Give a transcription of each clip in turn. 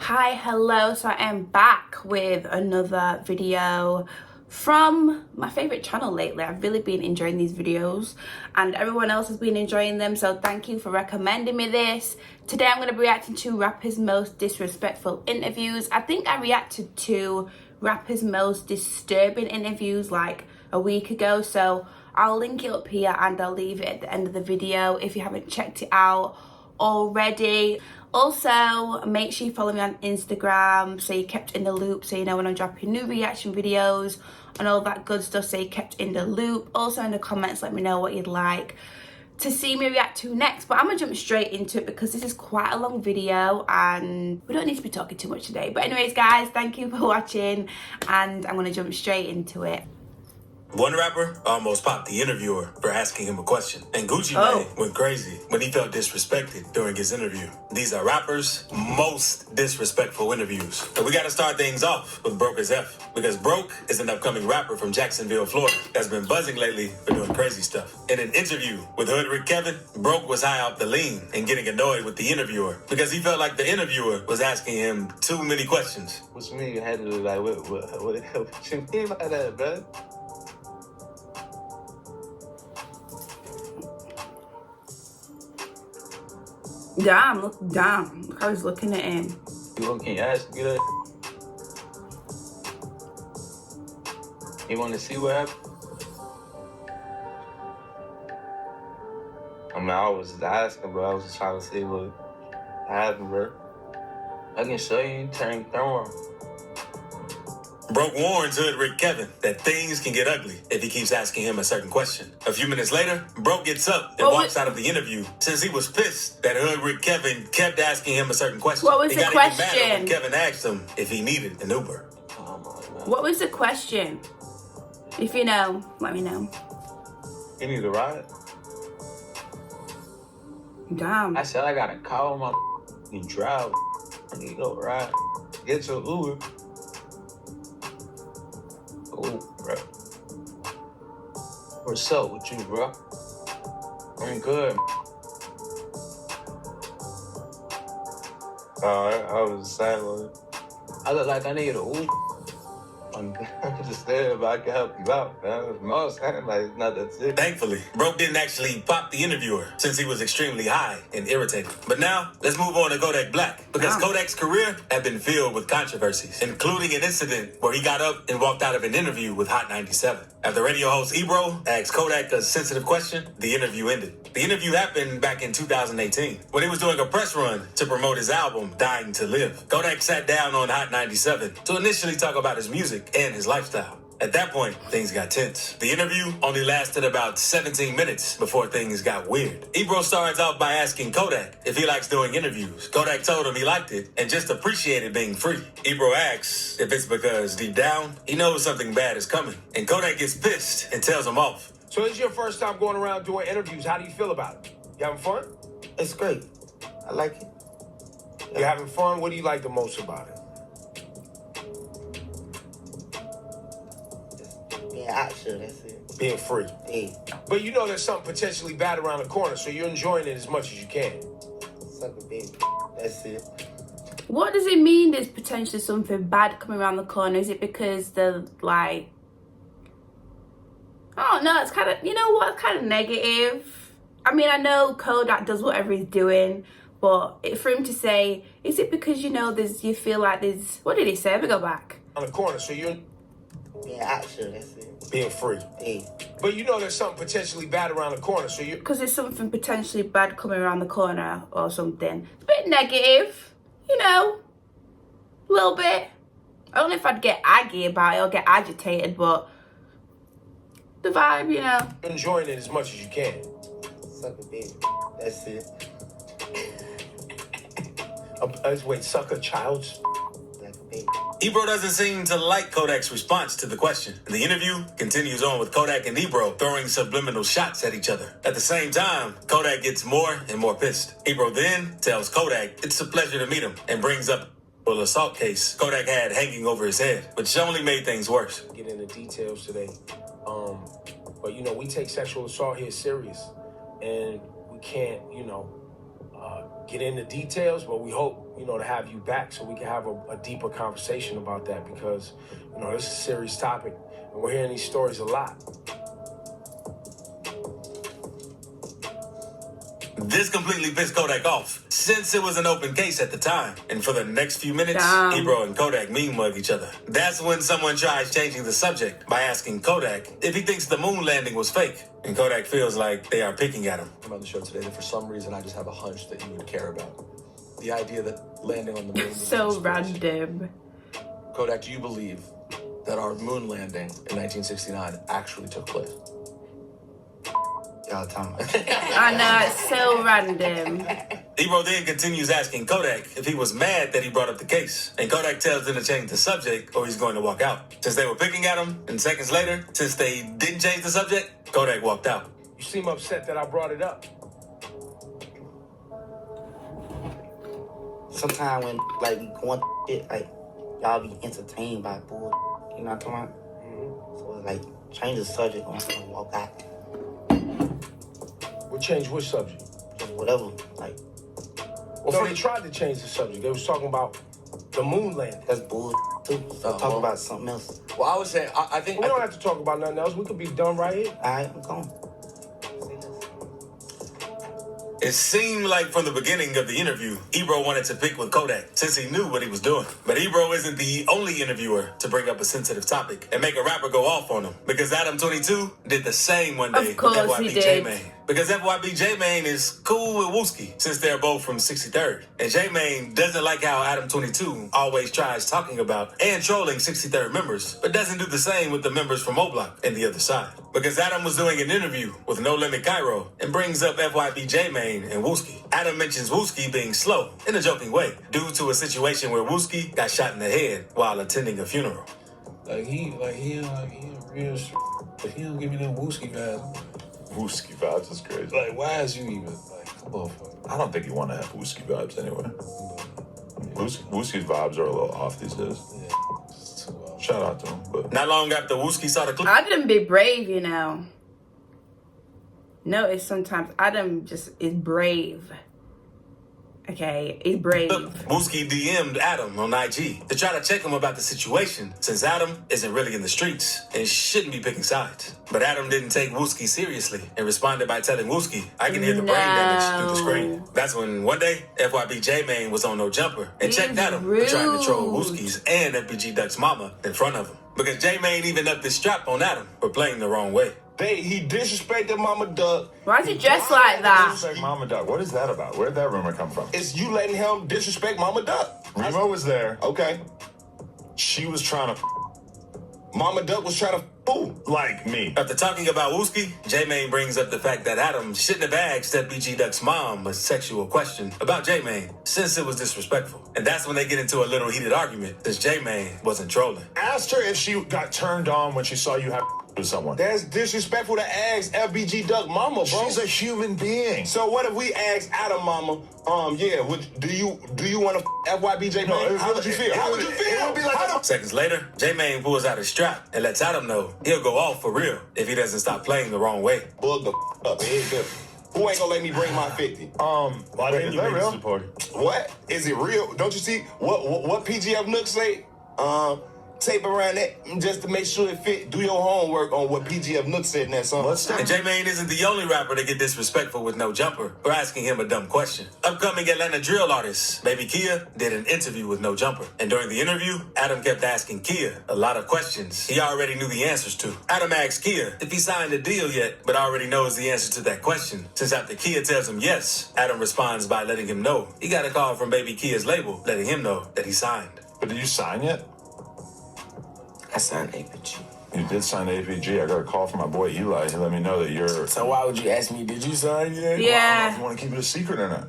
Hi, hello. So I am back with another video from my favorite channel lately. I've really been enjoying these videos and everyone else has been enjoying them, so thank you for recommending me this. Today I'm going to be reacting to rappers' most disrespectful interviews. I think I reacted to rappers' most disturbing interviews like a week ago, so I'll link it up here and I'll leave it at the end of the video if you haven't checked it out already. Also, make sure you follow me on Instagram so you're kept in the loop, so you know when I'm dropping new reaction videos and all that good stuff, so you're kept in the loop. Also in the comments, let me know what you'd like to see me react to next. But I'm gonna jump straight into it because this is quite a long video and we don't need to be talking too much today. But anyways guys, thank you for watching and I'm gonna jump straight into it. One rapper almost popped the interviewer for asking him a question, and Gucci Mane went crazy when he felt disrespected during his interview. These are rappers' most disrespectful interviews. And we gotta start things off with Broke as F, because Broke is an upcoming rapper from Jacksonville, Florida, that's been buzzing lately for doing crazy stuff. In an interview with Hood Rick Kevin, Broke was high off the lean and getting annoyed with the interviewer because he felt like the interviewer was asking him too many questions. What you mean you had to do like what you mean by that, bro? Damn, look how he's looking at him. Can you ask me that? You want to see what happened? I mean, I was just asking, bro. I was just trying to see what happened, bro. I can show you. Turn on. Broke warns Hood Rick Kevin that things can get ugly if he keeps asking him a certain question. A few minutes later, Broke gets up and walks out of the interview since he was pissed that Hood Rick Kevin kept asking him a certain question. What was he the got question? Even madder when Kevin asked him if he needed an Uber. Oh my God. What was the question? If you know, let me know. You need a ride? Damn. I said I gotta call my and drive. I need a ride. Get your Uber. Oh, bro. What's up with you, bro? I'm good. I was silent. I look like I need a Uber. I'm just there, but I can help you out, man. No, it's like it's not that serious. Thankfully, Broke didn't actually pop the interviewer since he was extremely high and irritated. But now, let's move on to Kodak Black, because Kodak's career had been filled with controversies, including an incident where he got up and walked out of an interview with Hot 97. After radio host Ebro asked Kodak a sensitive question, the interview ended. The interview happened back in 2018 when he was doing a press run to promote his album, Dying to Live. Kodak sat down on Hot 97 to initially talk about his music and his lifestyle. At that point, things got tense. The interview only lasted about 17 minutes before things got weird. Ebro starts out by asking Kodak if he likes doing interviews. Kodak told him he liked it and just appreciated being free. Ebro asks if it's because deep down, he knows something bad is coming. And Kodak gets pissed and tells him off. So this is your first time going around doing interviews. How do you feel about it? You having fun? It's great. I like it. You having fun? What do you like the most about it? Being out sure, that's it. Being free. Yeah. But you know there's something potentially bad around the corner, so you're enjoying it as much as you can. Suck a baby. That's it. What does it mean there's potentially something bad coming around the corner? Is it because they're like, I don't know, it's kind of, you know what, kind of negative. I mean, I know Kodak does whatever he's doing, but for him to say, is it because, you know, you feel like there's, what did he say? Let me go back. On the corner, so you're Being out sure, that's it. being free. Yeah. But you know there's something potentially bad around the corner, so you're... Because there's something potentially bad coming around the corner or something. It's a bit negative, you know, a little bit. I don't know if I'd get aggy about it or get agitated, but the vibe, you know. enjoying it as much as you can. Suck a baby. That's it. Wait, suck a child's... Like a baby. Ebro doesn't seem to like Kodak's response to the question. The interview continues on with Kodak and Ebro throwing subliminal shots at each other. At the same time, Kodak gets more and more pissed. Ebro then tells Kodak it's a pleasure to meet him and brings up an assault case Kodak had hanging over his head, which only made things worse. Get into details today. But you know, we take sexual assault here serious. And we can't, you know, get into details, but we hope, you know, to have you back so we can have a deeper conversation about that because, you know, this is a serious topic and we're hearing these stories a lot. This completely pissed Kodak off, since it was an open case at the time. And for the next few minutes, Damn. Ebro and Kodak mean mug each other. That's when someone tries changing the subject by asking Kodak if he thinks the moon landing was fake. And Kodak feels like they are picking at him. I'm on the show today that for some reason I just have a hunch that you would care about. The idea that landing on the moon was So a conspiracy. random. Kodak, do you believe that our moon landing in 1969 actually took place? Y'all talking about? I know, it's so random. Ebro then continues asking Kodak if he was mad that he brought up the case. And Kodak tells him to change the subject or he's going to walk out. Since they were picking at him, and seconds later, since they didn't change the subject, Kodak walked out. You seem upset that I brought it up. Sometimes when like we going shit, like y'all be entertained by bull. You know what I'm talking about? So it's like change the subject or I'm gonna walk out. We'll change which subject? Just whatever. Like Well, they tried to change the subject. They was talking about the moon landing. that's bull too. So talk about something else. Well, I was saying, I think... We don't have to talk about nothing else. We could be done right here. Alright, I'm going. It seemed like from the beginning of the interview, Ebro wanted to pick with Kodak since he knew what he was doing. But Ebro isn't the only interviewer to bring up a sensitive topic and make a rapper go off on him. Because Adam22 did the same one day Of course with he FYB did. J-Mane. Because FYB J-Mane is cool with Wooski since they're both from 63rd. And J-Mane doesn't like how Adam22 always tries talking about and trolling 63rd members, but doesn't do the same with the members from O-Block and the other side. Because Adam was doing an interview with No Limit Cairo and brings up FYB J-Mane and Wooski. Adam mentions Wooski being slow in a joking way due to a situation where Wooski got shot in the head while attending a funeral. He a real but he don't give me them Wooski vibes. Wooski vibes is crazy. Like, why is you even, like, come on, fuck. I don't think you want to have Wooski vibes anyway. Wooski's vibes are a little off these days. Yeah, it's too off. Shout out to him. But Not long after Wooski saw the clip, Adam be brave, you know. Notice sometimes Adam just is brave. Okay, he's brave. Wooski DM'd Adam on IG to try to check him about the situation since Adam isn't really in the streets and shouldn't be picking sides. But Adam didn't take Wooski seriously and responded by telling Wooski, I can hear the brain damage through the screen. That's when one day, FYB J-Mane was on No Jumper and checked Adam for trying to troll Wooski's and FBG Duck's mama in front of him. Because J-Mane even upped his strap on Adam for playing the wrong way. He disrespected Mama Duck. Why's he dressed like that? like Mama Duck, what is that about? Where'd that rumor come from? It's you letting him disrespect Mama Duck. Remo was there. Okay. She was trying to Mama Duck was trying to fool. like me. After talking about Wooski, J-Mane brings up the fact that Adam shouldn't have asked FBG Duck's mom a sexual question about J-Mane since it was disrespectful. And that's when they get into a little heated argument since J-Mane wasn't trolling. Asked her if she got turned on when she saw you have with someone. That's disrespectful to ask FBG Duck Mama, bro. She's a human being. So what if we ask Adam Mama, do you want to FYBJ? No, How would you feel? How would you feel? It would be like Seconds later, J-Mane pulls out his strap and lets Adam know he'll go off for real if he doesn't stop playing the wrong way. Bug the up. Who ain't gonna let me bring my 50? Why didn't you that make real? this party? What? Is it real? Don't you see what PGF Nook say? Tape around that just to make sure it fit. Do your homework on what PGF Nook said in that song. And J-Mane isn't the only rapper to get disrespectful with No Jumper for asking him a dumb question. Upcoming Atlanta drill artist, Baby Kia, did an interview with No Jumper. And during the interview, Adam kept asking Kia a lot of questions he already knew the answers to. Adam asked Kia if he signed a deal yet, but already knows the answer to that question. Since after Kia tells him yes, Adam responds by letting him know he got a call from Baby Kia's label, letting him know that he signed. But did you sign yet? I signed APG. You did sign the APG. I got a call from my boy Eli. He let me know that you're... So why would you ask me, did you sign yet? I don't know if Yeah. you want to keep it a secret or not.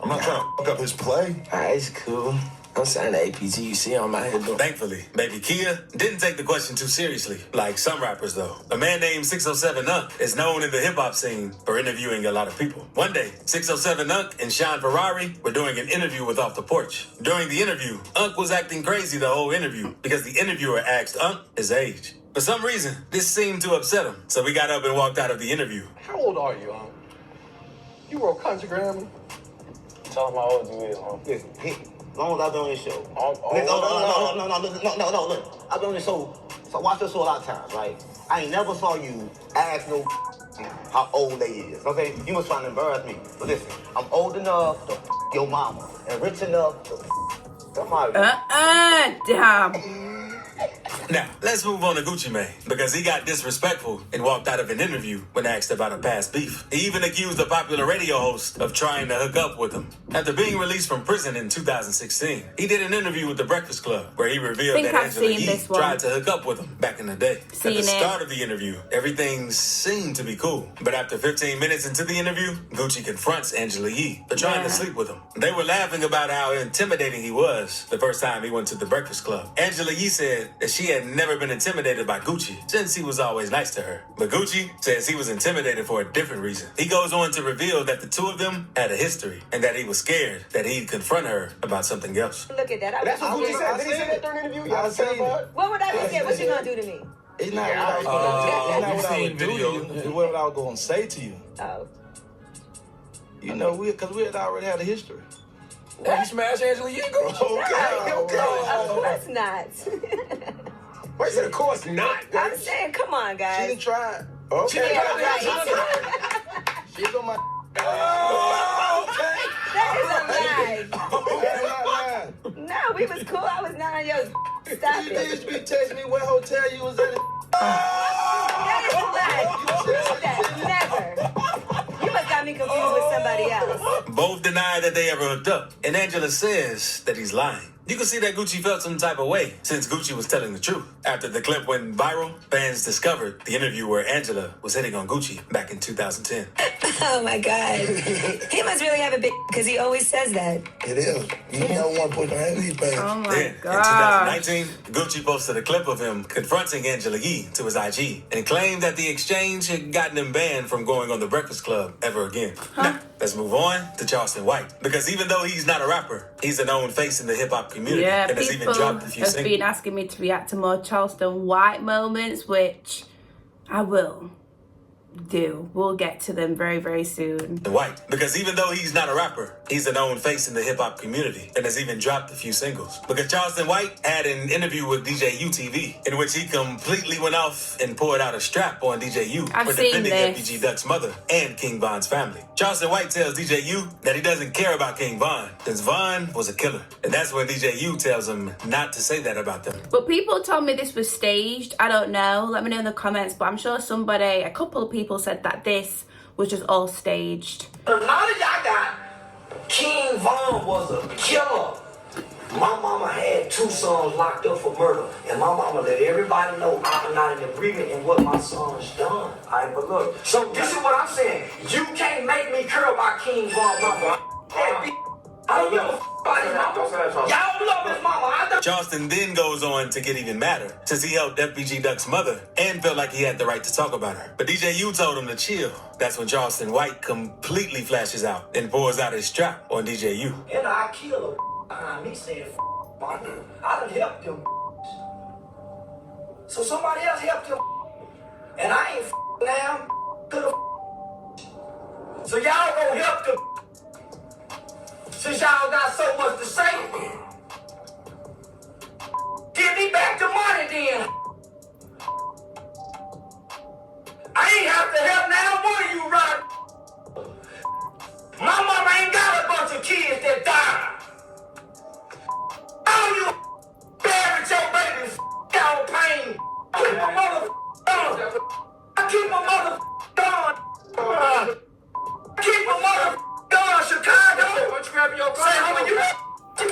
I'm not trying to fuck up his play. Alright, it's cool. I'm signing the APG. You see on my head though. Thankfully, Baby Kia didn't take the question too seriously, like some rappers though. A man named 607 Unk is known in the hip-hop scene for interviewing a lot of people. One day, 607 Unk and Sean Ferrari were doing an interview with Off the Porch. During the interview, Unk was acting crazy the whole interview because the interviewer asked Unk his age. For some reason, this seemed to upset him, so he got up and walked out of the interview. How old are you, You wrote Country Grammar? Tell him how old you is, huh? Listen, as long as I've been on this show. No, look. I've been on this show, so I watch this show a lot of times, right? I ain't never saw you ask no how old they is, okay? You must try to embarrass me. But listen, I'm old enough to your mama and rich enough to somebody. Damn. Now, let's move on to Gucci Mane, because he got disrespectful and walked out of an interview when asked about a past beef. He even accused a popular radio host of trying to hook up with him. After being released from prison in 2016, he did an interview with the Breakfast Club where he revealed that Angela Yee tried to hook up with him back in the day. At the start of the interview, everything seemed to be cool. But after 15 minutes into the interview, Gucci confronts Angela Yee for trying to sleep with him. They were laughing about how intimidating he was the first time he went to the Breakfast Club. Angela Yee said that she had never been intimidated by Gucci since he was always nice to her. But Gucci says he was intimidated for a different reason. He goes on to reveal that the two of them had a history and that he was scared that he'd confront her about something else. Look at that. That's what Gucci said. Did he say that during the interview? Y'all said that? What would I be scared? What you gonna do to me? It's not what I would do to you. It's what I was going to say to you. Oh. You know, because we had already had a history. Well, you smash Angela Yee, Gucci? Of course not. Wait, said of course not. I'm saying, come on, guys. She didn't try. Okay. Yeah, right. She's on my... That is a lie. No, we was cool. I was not on your... Stop You it. used to be texting me what hotel you was at. That is a lie. Never. You must got me confused with somebody else. Both deny that they ever hooked up, and Angela says that he's lying. You can see that Gucci felt some type of way since Gucci was telling the truth. After the clip went viral, fans discovered the interview where Angela was hitting on Gucci back in 2010. Oh my God. He must really have a big because he always says that. It is. You don't want to put your hand in his face. Oh my Then, God. in 2019, Gucci posted a clip of him confronting Angela Yee to his IG and claimed that the exchange had gotten him banned from going on the Breakfast Club ever again. Now, let's move on to Charleston White, because even though he's not a rapper, he's a known face in the hip-hop community and has even people dropped a few have singles. been asking me to react to more Charleston White moments, which I will do. We'll get to them very, very soon. White, because even though he's not a rapper, he's a known face in the hip-hop community and has even dropped a few singles. Because Charleston White had an interview with DJ UTV in which he completely went off and poured out a strap on DJ U for defending FBG Duck's mother and King Von's family. Charleston White tells DJ U that he doesn't care about King Von since Von was a killer. And that's when DJ U tells him not to say that about them. But people told me this was staged. I don't know. Let me know in the comments. But I'm sure a couple of people said that this was just all staged. A lot of y'all got King Von was a killer. My mama had 2 sons locked up for murder, and my mama let everybody know I'm not in agreement in what my son's done. All right, but look, so this is what I'm saying. You can't make me care about King Von, mama. I don't give a f*** about his mama. Y'all love his mama. Charleston then goes on to get even madder since he helped FBG Duck's mother and felt like he had the right to talk about her. But DJ U told him to chill. That's when Charleston White completely flashes out and pours out his strap on DJ U. And I kill her behind me saying, I done helped him. So somebody else helped him. And I ain't now to the. So y'all gonna help them. Since y'all got so much to say, give me back the money then. I ain't have to help now one of you, right? My mama ain't got a bunch of kids that died. All you buried your babies, y'all pain. Keep my mother gone. I keep my mother gone. Keep my mother gone, Chicago. Grab your say, homie, you man, you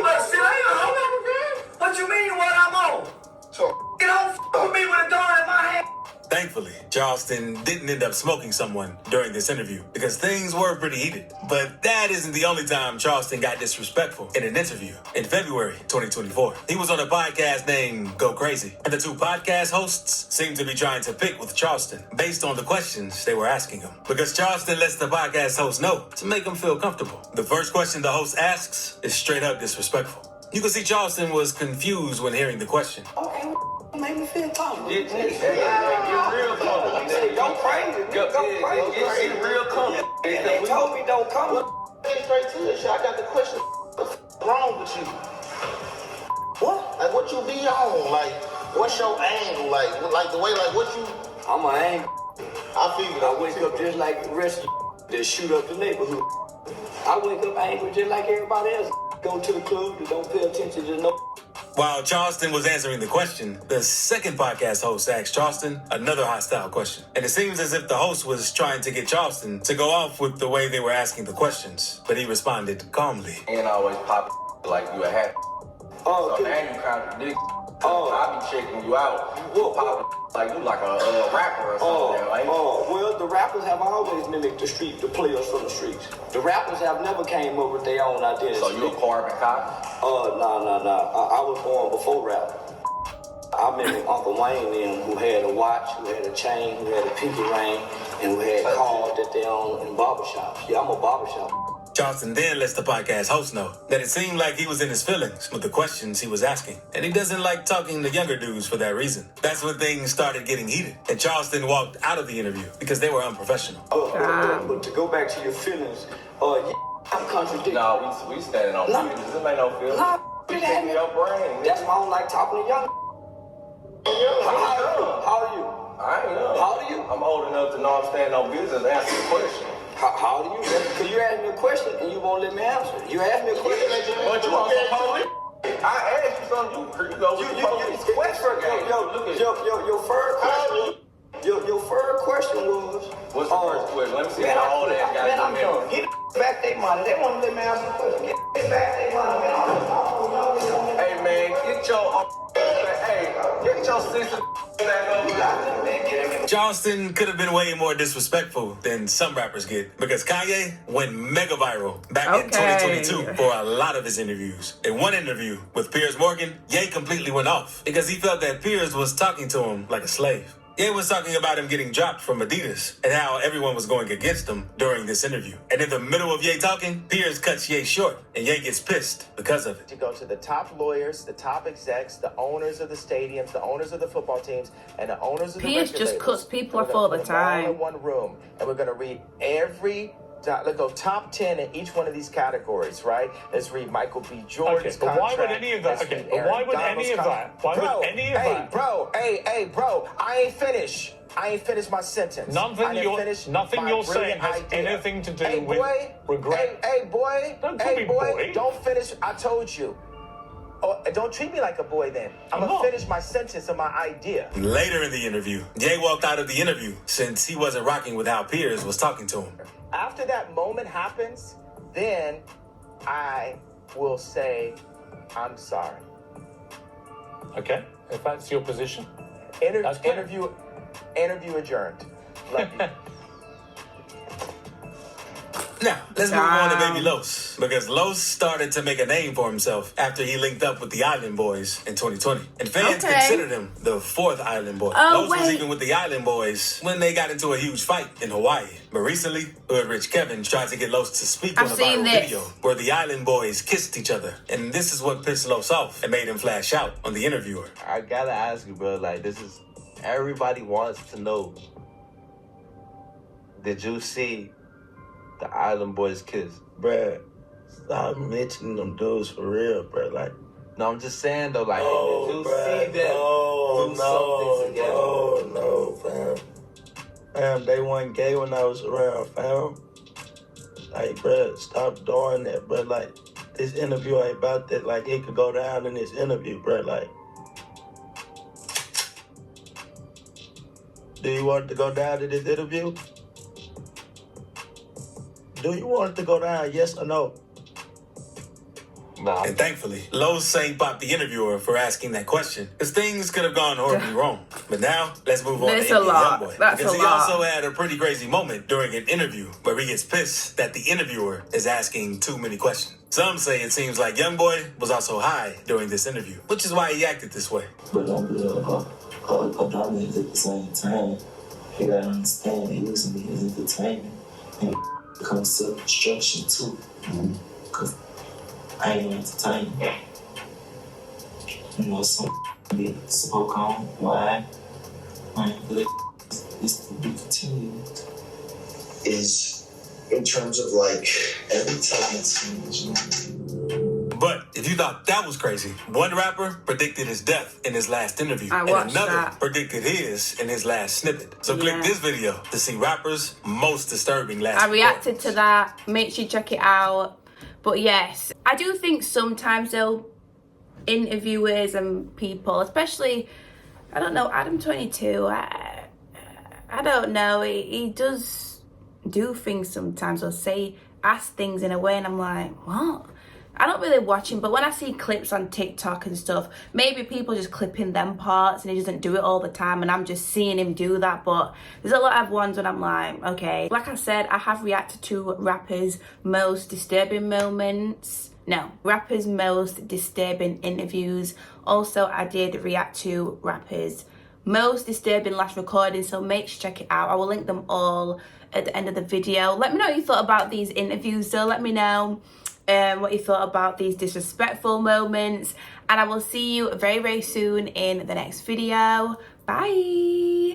better sit down, homie. What you mean what I'm on? So, you don't with me with a gun in my hand. Thankfully, Charleston didn't end up smoking someone during this interview because things were pretty heated. But that isn't the only time Charleston got disrespectful in an interview. In February 2024, he was on a podcast named Go Crazy, and the 2 podcast hosts seemed to be trying to pick with Charleston based on the questions they were asking him. Because Charleston lets the podcast host know to make him feel comfortable. The first question the host asks is straight up disrespectful. You can see Charleston was confused when hearing the question. Okay, make me feel comfortable. You're real comfortable. Go crazy. Go crazy. Get real comfortable. They told me don't come. get straight to it, shit. I got the question. What the f wrong with you? What? Like, what you be on? Like, what's your angle? Like the way, like, what you... I'm an angry. I figured. I wake up just like the rest of that shoot up the neighborhood. I wake up angry just like everybody else. Go to the club that don't pay attention to no. While Charleston was answering the question, the second podcast host asked Charleston another hostile question. And it seems as if the host was trying to get Charleston to go off with the way they were asking the questions, but he responded calmly. And always pop like you a hat. Oh, so now you contradict. I be checking you out. You pop like you like a rapper or something. Well, the rappers have always mimicked the street, the players from the streets. The rappers have never came up with their own identity. So you a carbon copy? No. I was born before rap. I mimicked Uncle Wayne then, who had a watch, who had a chain, who had a pinky ring, and who had cars that they own in barbershops. Yeah, I'm a barbershop. Charleston then lets the podcast host know that it seemed like he was in his feelings with the questions he was asking. And he doesn't like talking to younger dudes for that reason. That's when things started getting heated. And Charleston walked out of the interview because they were unprofessional. But to go back to your feelings, I'm contradicting. No, we standing on feelings. This ain't no feelings. No, you taking your brain. That's why I don't like talking to young. How are you? I ain't young. How old are you? I'm old enough to know I'm standing on business and answer the question. How old are you? Because you asked me a question and you won't let me answer. You asked me a question. But you want some police? I asked you something. You go with the police question. Your first question. Your first question was. What's the first question? Let me see how old that guy is. Man, get back their money. They want to let me answer the question. Get back their money, man. Hey man, get your sister back over. Charleston could have been way more disrespectful than some rappers get because Kanye went mega viral back in 2022 for a lot of his interviews. In one interview with Piers Morgan, Ye completely went off because he felt that Piers was talking to him like a slave. Ye was talking about him getting dropped from Adidas and how everyone was going against him during this interview. And in the middle of Ye talking, Piers cuts Ye short and Ye gets pissed because of it. To go to the top lawyers, the top execs, the owners of the stadiums, the owners of the football teams, and the owners of the Piers just cuts people off all the time. All in one room, and we're going to read every. Let's go top 10 in each one of these categories, right? Let's read Michael B. Jordan's but why would any of that? Okay, but why would any of that? Why would any of that? Bro, I ain't finished. I ain't finished my sentence. Nothing you're saying has anything to do with regret. Hey, boy. Don't call me boy. Don't finish. I told you. Oh, don't treat me like a boy then. I'm going to finish my sentence of my idea. Later in the interview, Ye walked out of the interview since he wasn't rocking with how Piers was talking to him. After that moment happens, then I will say, I'm sorry. Okay, if that's your position. Interview adjourned. Love you. Now, let's move on to Baby Los, because Los started to make a name for himself after he linked up with the Island Boys in 2020. And fans considered him the fourth Island Boy. Los was even with the Island Boys when they got into a huge fight in Hawaii. But recently, Hood Rich Kevin tried to get Los to speak on a viral video where the Island Boys kissed each other. And this is what pissed Los off and made him flash out on the interviewer. I gotta ask you, bro, like, this is, everybody wants to know, did you see the Island Boys kiss? Bruh, stop mentioning them dudes for real, bruh. Like, no, I'm just saying though, like, did you see them do something together? No, fam. Fam, they weren't gay when I was around, fam. Like, bruh, stop doing that, bruh. Like, this interview ain't about that. Like, it could go down in this interview, bruh. Like, do you want it to go down in this interview? Do you want it to go down, yes or no? Nah. And thankfully, Los ain't popped the interviewer for asking that question, because things could have gone horribly wrong. But now, let's move on to Youngboy. Because he also had a pretty crazy moment during an interview where he gets pissed that the interviewer is asking too many questions. Some say it seems like Youngboy was also high during this interview, which is why he acted this way. But don't be a dominant at the same time. You gotta understand, using me as entertainment. And becomes self-destruction too. Because I ain't entertaining. You know, some be spoke on, why? But it's to be continued. Is in terms of like every time it's But if you thought that was crazy, one rapper predicted his death in his last interview, I and watched another that. predicted his in his last snippet. So click this video to see rappers' most disturbing last I reacted to that. Make sure you check it out. But yes, I do think sometimes though, interviewers and people, especially, I don't know, Adam22, I don't know, he does do things sometimes or ask things in a way, and I'm like, what? I don't really watch him, but when I see clips on TikTok and stuff, maybe people just clipping them parts and he doesn't do it all the time, and I'm just seeing him do that. But there's a lot of ones when I'm like, okay. Like I said, I have reacted to rappers' most disturbing moments. No, rappers' most disturbing interviews. Also, I did react to rappers' most disturbing last recording, so make sure to check it out. I will link them all at the end of the video. Let me know what you thought about these interviews, so let me know what you thought about these disrespectful moments, and I will see you very, very soon in the next video. Bye.